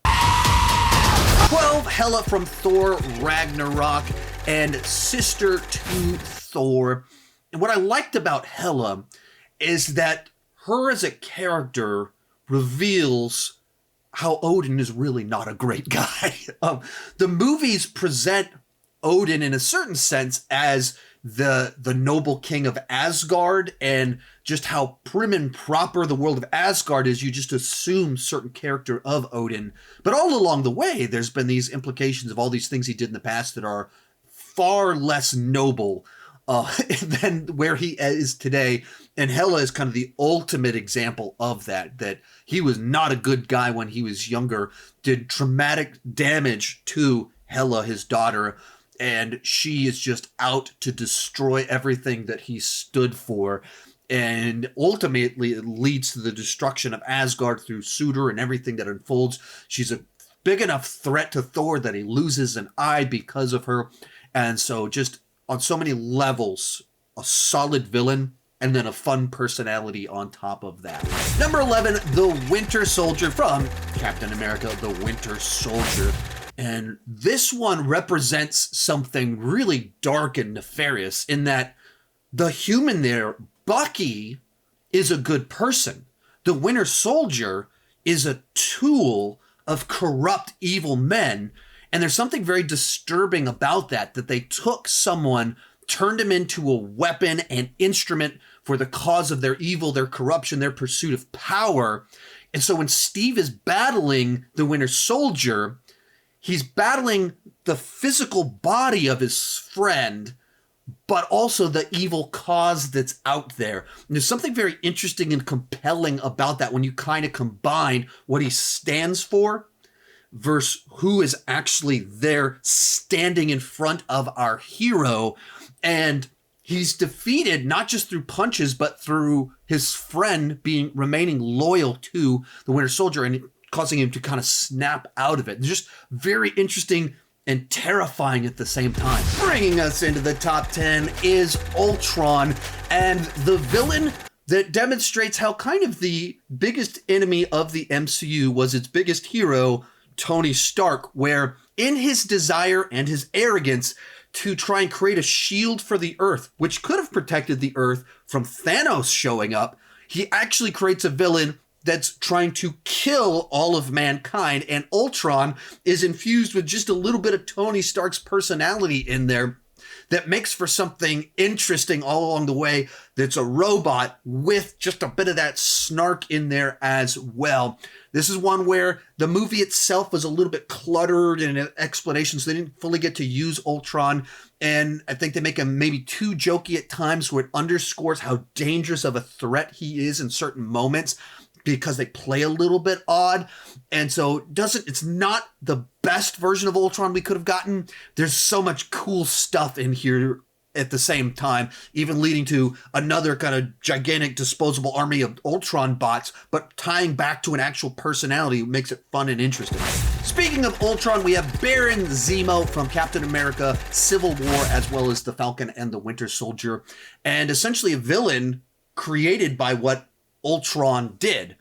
12, Hela from Thor Ragnarok and sister to Thor. And what I liked about Hela is that her as a character reveals how Odin is really not a great guy. The movies present Odin in a certain sense as the noble king of Asgard, and just how prim and proper the world of Asgard is. You just assume certain character of Odin. But all along the way, there's been these implications of all these things he did in the past that are far less noble than where he is today. And Hela is kind of the ultimate example of that he was not a good guy when he was younger, did traumatic damage to Hela, his daughter, and she is just out to destroy everything that he stood for. And ultimately, it leads to the destruction of Asgard through Sutur and everything that unfolds. She's a big enough threat to Thor that he loses an eye because of her. And so just on so many levels, a solid villain and then a fun personality on top of that. Number 11, the Winter Soldier from Captain America, the Winter Soldier. And this one represents something really dark and nefarious in that the human there, Bucky, is a good person. The Winter Soldier is a tool of corrupt, evil men. And there's something very disturbing about that they took someone, turned him into a weapon and instrument for the cause of their evil, their corruption, their pursuit of power. And so when Steve is battling the Winter Soldier, he's battling the physical body of his friend, but also the evil cause that's out there. And there's something very interesting and compelling about that when you kind of combine what he stands for versus who is actually there standing in front of our hero. And he's defeated not just through punches, but through his friend remaining loyal to the Winter Soldier and causing him to kind of snap out of it. It's just very interesting and terrifying at the same time. Bringing us into the top 10 is Ultron, and the villain that demonstrates how kind of the biggest enemy of the MCU was its biggest hero, Tony Stark, where in his desire and his arrogance to try and create a shield for the Earth, which could have protected the Earth from Thanos showing up, he actually creates a villain that's trying to kill all of mankind. And Ultron is infused with just a little bit of Tony Stark's personality in there that makes for something interesting all along the way. That's a robot with just a bit of that snark in there as well. This is one where the movie itself was a little bit cluttered in explanation, so they didn't fully get to use Ultron. And I think they make him maybe too jokey at times, where it underscores how dangerous of a threat he is in certain moments, because they play a little bit odd. And so it's not the best version of Ultron we could have gotten. There's so much cool stuff in here at the same time, even leading to another kind of gigantic disposable army of Ultron bots, but tying back to an actual personality makes it fun and interesting. Speaking of Ultron, we have Baron Zemo from Captain America Civil War, as well as the Falcon and the Winter Soldier, and essentially a villain created by what Ultron did.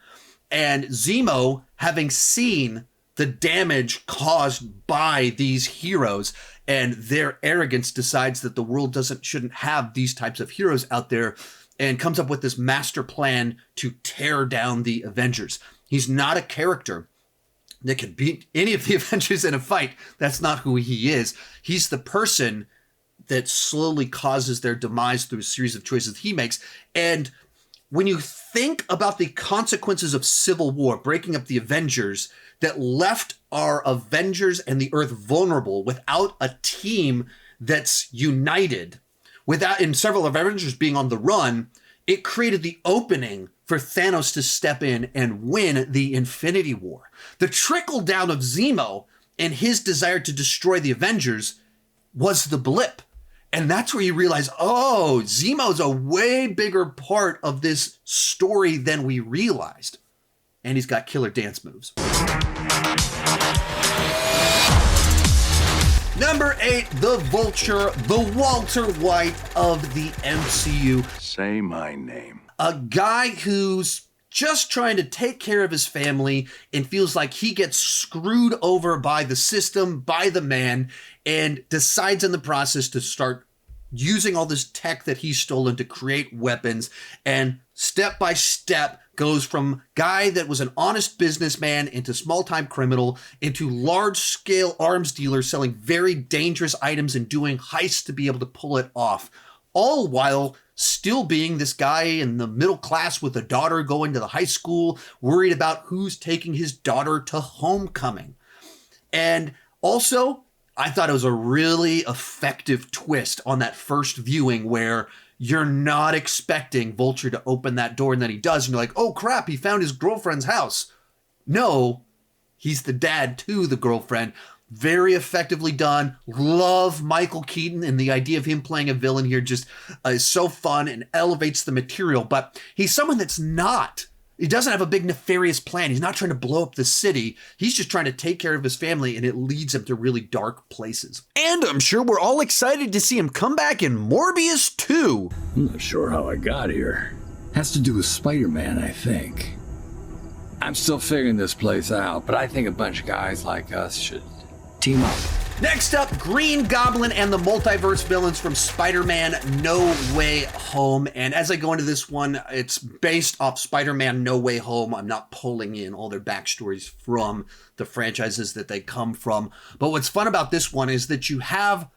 And Zemo, having seen the damage caused by these heroes and their arrogance, decides that the world shouldn't have these types of heroes out there, and comes up with this master plan to tear down the Avengers. He's not a character that can beat any of the Avengers in a fight. That's not who he is. He's the person that slowly causes their demise through a series of choices he makes. And when you think about the consequences of Civil War, breaking up the Avengers, that left our Avengers and the Earth vulnerable without a team that's united, and several Avengers being on the run, it created the opening for Thanos to step in and win the Infinity War. The trickle down of Zemo and his desire to destroy the Avengers was the blip. And that's where you realize, oh, Zemo's a way bigger part of this story than we realized. And he's got killer dance moves. Number 8, the Vulture, the Walter White of the MCU. Say my name. A guy who's just trying to take care of his family and feels like he gets screwed over by the system, by the man, and decides in the process to start using all this tech that he's stolen to create weapons, and step by step goes from guy that was an honest businessman into small-time criminal into large-scale arms dealer selling very dangerous items and doing heists to be able to pull it off, all while still being this guy in the middle class with a daughter going to the high school, worried about who's taking his daughter to homecoming. And also, I thought it was a really effective twist on that first viewing, where you're not expecting Vulture to open that door, and then he does, and you're like, oh crap, he found his girlfriend's house. No, he's the dad to the girlfriend. Very effectively done. Love Michael Keaton, and the idea of him playing a villain here just is so fun and elevates the material. But he's someone that's not. He doesn't have a big nefarious plan. He's not trying to blow up the city. He's just trying to take care of his family, and it leads him to really dark places. And I'm sure we're all excited to see him come back in Morbius 2. I'm not sure how I got here. Has to do with Spider-Man, I think. I'm still figuring this place out, but I think a bunch of guys like us should team up. Next up, Green Goblin and the Multiverse Villains from Spider-Man No Way Home. And as I go into this one, it's based off Spider-Man No Way Home. I'm not pulling in all their backstories from the franchises that they come from. But what's fun about this one is that you have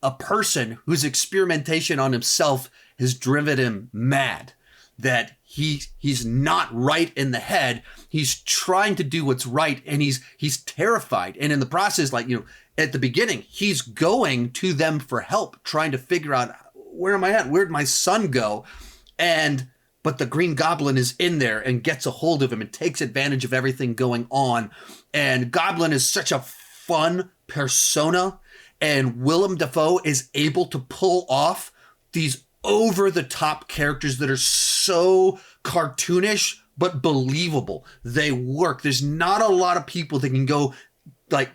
a person whose experimentation on himself has driven him mad. that he's not right in the head. He's trying to do what's right, and he's terrified. And in the process, like, you know, at the beginning, he's going to them for help, trying to figure out, where am I at? Where'd my son go? But the Green Goblin is in there and gets a hold of him and takes advantage of everything going on. And Goblin is such a fun persona, and Willem Dafoe is able to pull off these over-the-top characters that are so cartoonish but believable. They work. There's not a lot of people that can go, like,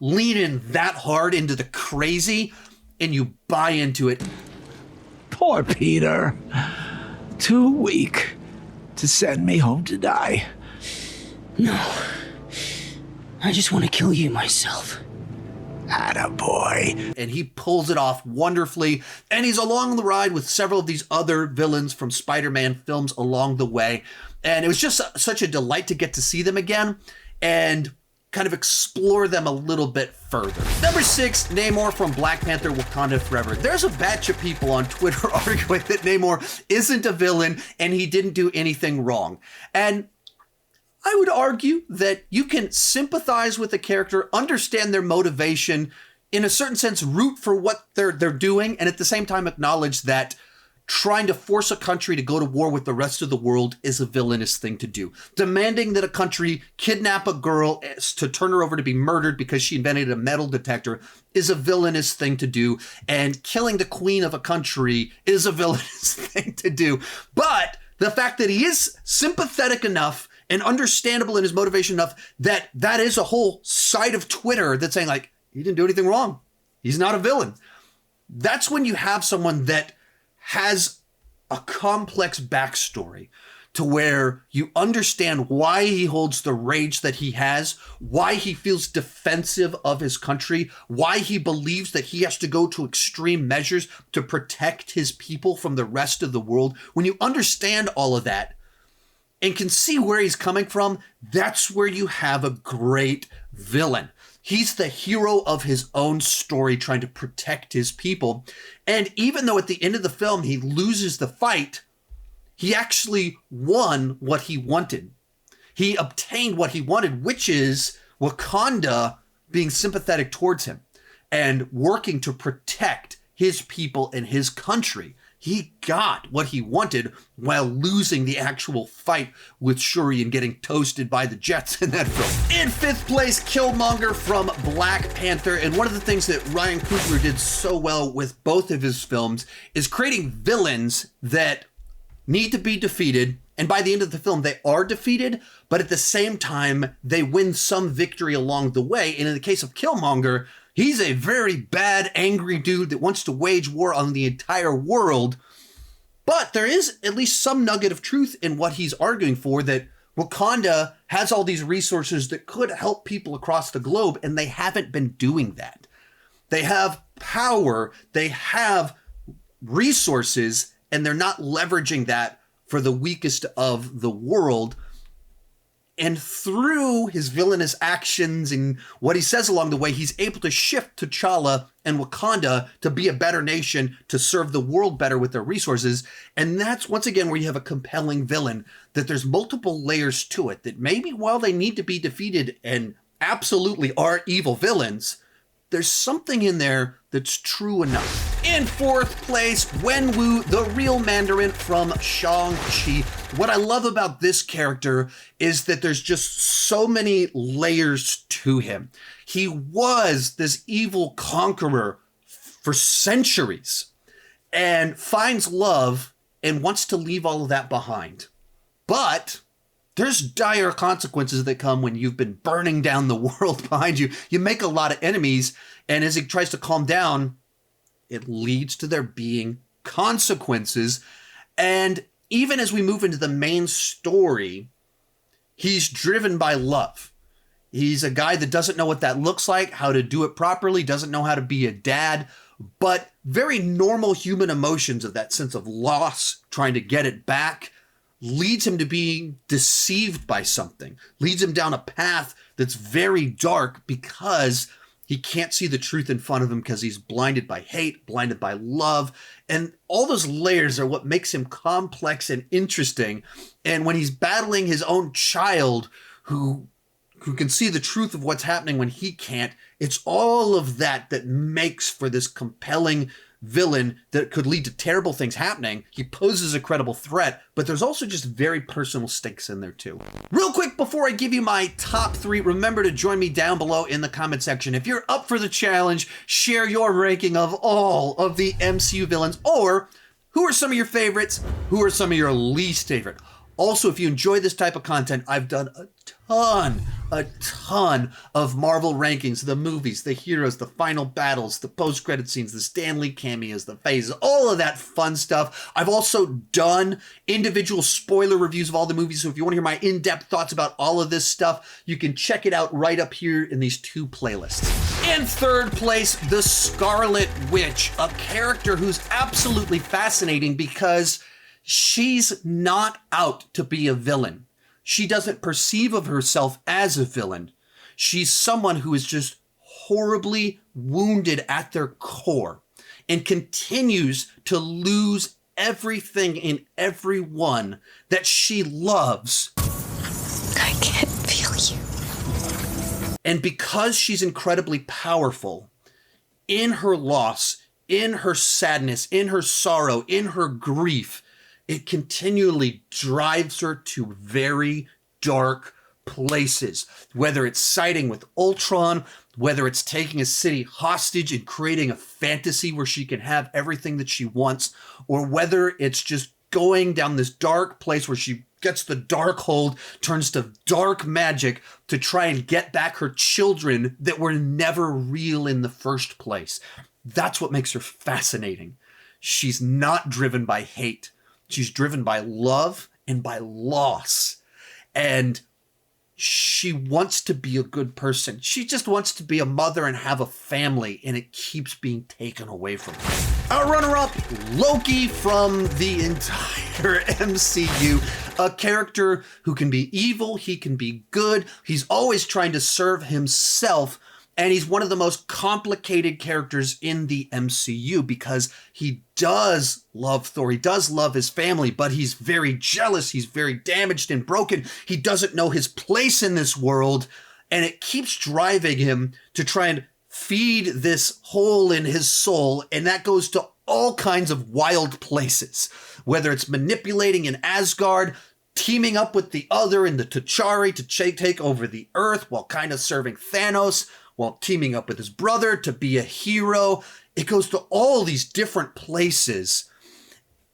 lean in that hard into the crazy and you buy into it. Poor Peter. Too weak to send me home to die. No. I just want to kill you myself. Attaboy. And he pulls it off wonderfully. And he's along the ride with several of these other villains from Spider-Man films along the way. And it was just such a delight to get to see them again and kind of explore them a little bit further. Number 6, Namor from Black Panther Wakanda Forever. There's a batch of people on Twitter arguing that Namor isn't a villain and he didn't do anything wrong. And I would argue that you can sympathize with the character, understand their motivation, in a certain sense, root for what they're doing, and at the same time acknowledge that trying to force a country to go to war with the rest of the world is a villainous thing to do. Demanding that a country kidnap a girl to turn her over to be murdered because she invented a metal detector is a villainous thing to do. And killing the queen of a country is a villainous thing to do. But the fact that he is sympathetic enough and understandable in his motivation enough that is a whole side of Twitter that's saying, like, he didn't do anything wrong. He's not a villain. That's when you have someone that has a complex backstory to where you understand why he holds the rage that he has, why he feels defensive of his country, why he believes that he has to go to extreme measures to protect his people from the rest of the world. When you understand all of that and can see where he's coming from, that's where you have a great villain. He's the hero of his own story, trying to protect his people. And even though at the end of the film he loses the fight, he actually won what he wanted. He obtained what he wanted, which is Wakanda being sympathetic towards him and working to protect his people and his country. He got what he wanted while losing the actual fight with Shuri and getting toasted by the Jets in that film. In 5th place, Killmonger from Black Panther. And one of the things that Ryan Coogler did so well with both of his films is creating villains that need to be defeated. And by the end of the film, they are defeated, but at the same time, they win some victory along the way. And in the case of Killmonger, he's a very bad, angry dude that wants to wage war on the entire world. But there is at least some nugget of truth in what he's arguing for, that Wakanda has all these resources that could help people across the globe, and they haven't been doing that. They have power, they have resources, and they're not leveraging that for the weakest of the world. And through his villainous actions and what he says along the way, he's able to shift T'Challa and Wakanda to be a better nation, to serve the world better with their resources. And that's, once again, where you have a compelling villain, that there's multiple layers to it, that maybe while they need to be defeated and absolutely are evil villains, there's something in there that's true enough. In 4th place, Wenwu, the real Mandarin from Shang-Chi. What I love about this character is that there's just so many layers to him. He was this evil conqueror for centuries and finds love and wants to leave all of that behind. But there's dire consequences that come when you've been burning down the world behind you. You make a lot of enemies, and as he tries to calm down, it leads to there being consequences. And even as we move into the main story, he's driven by love. He's a guy that doesn't know what that looks like, how to do it properly, doesn't know how to be a dad, but very normal human emotions of that sense of loss, trying to get it back, leads him to being deceived by something, leads him down a path that's very dark because He can't see the truth in front of him because he's blinded by hate, blinded by love. And all those layers are what makes him complex and interesting. And when he's battling his own child who can see the truth of what's happening when he can't, it's all of that that makes for this compelling villain that could lead to terrible things happening. He poses a credible threat, but there's also just very personal stakes in there too. Real quick, before I give you my top 3, remember to join me down below in the comment section. If you're up for the challenge, share your ranking of all of the MCU villains, or who are some of your favorites, who are some of your least favorite. Also, if you enjoy this type of content, I've done a ton of Marvel rankings, the movies, the heroes, the final battles, the post-credit scenes, the Stan Lee cameos, the phases, all of that fun stuff. I've also done individual spoiler reviews of all the movies, so if you want to hear my in-depth thoughts about all of this stuff, you can check it out right up here in these 2 playlists. In third place, the Scarlet Witch, a character who's absolutely fascinating because she's not out to be a villain. She doesn't perceive of herself as a villain. She's someone who is just horribly wounded at their core and continues to lose everything in everyone that she loves. I can't feel you. And because she's incredibly powerful, in her loss, in her sadness, in her sorrow, in her grief, it continually drives her to very dark places, whether it's siding with Ultron, whether it's taking a city hostage and creating a fantasy where she can have everything that she wants, or whether it's just going down this dark place where she gets the dark hold, turns to dark magic to try and get back her children that were never real in the first place. That's what makes her fascinating. She's not driven by hate. She's driven by love and by loss. And she wants to be a good person. She just wants to be a mother and have a family, and it keeps being taken away from her. Our runner-up, Loki from the entire MCU. A character who can be evil, he can be good. He's always trying to serve himself. And he's one of the most complicated characters in the MCU because he does love Thor. He does love his family, but he's very jealous. He's very damaged and broken. He doesn't know his place in this world. And it keeps driving him to try and feed this hole in his soul. And that goes to all kinds of wild places, whether it's manipulating in Asgard, teaming up with the other in the Chitauri to take over the Earth while kind of serving Thanos, while teaming up with his brother to be a hero. It goes to all these different places,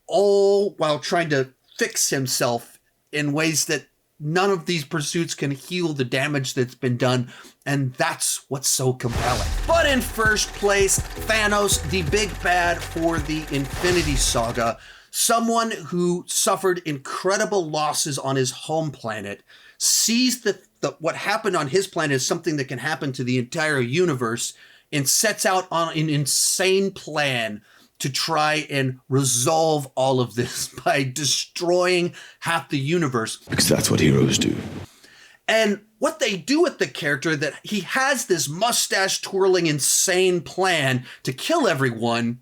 all while trying to fix himself in ways that none of these pursuits can heal the damage that's been done. And that's what's so compelling. But in first place, Thanos, the big bad for the Infinity Saga, someone who suffered incredible losses on his home planet, sees that what happened on his planet is something that can happen to the entire universe, and sets out on an insane plan to try and resolve all of this by destroying half the universe. Because that's what heroes do. And what they do with the character, that he has this mustache twirling insane plan to kill everyone,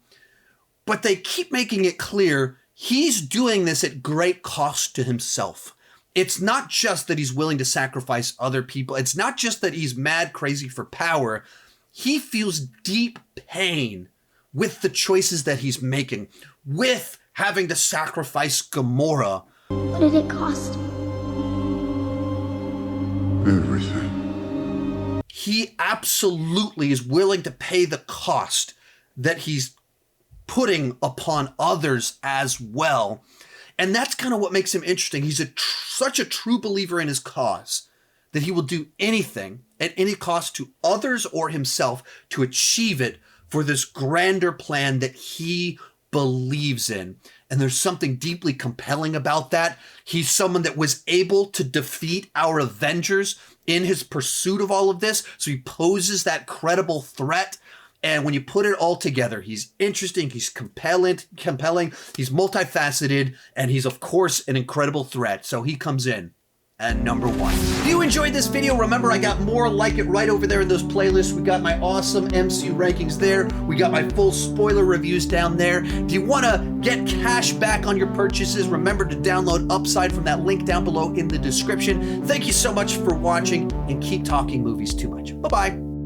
but they keep making it clear he's doing this at great cost to himself. It's not just that he's willing to sacrifice other people. It's not just that he's mad crazy for power. He feels deep pain with the choices that he's making, with having to sacrifice Gamora. What did it cost? Everything. He absolutely is willing to pay the cost that he's putting upon others as well. And that's kind of what makes him interesting. He's such a true believer in his cause that he will do anything at any cost to others or himself to achieve it for this grander plan that he believes in. And there's something deeply compelling about that. He's someone that was able to defeat our Avengers in his pursuit of all of this. So he poses that credible threat. And when you put it all together, he's interesting, he's compelling, he's multifaceted, and he's, of course, an incredible threat. So he comes in and number 1. If you enjoyed this video, remember I got more like it right over there in those playlists. We got my awesome MCU rankings there. We got my full spoiler reviews down there. If you want to get cash back on your purchases, remember to download Upside from that link down below in the description. Thank you so much for watching, and keep talking movies too much. Bye-bye.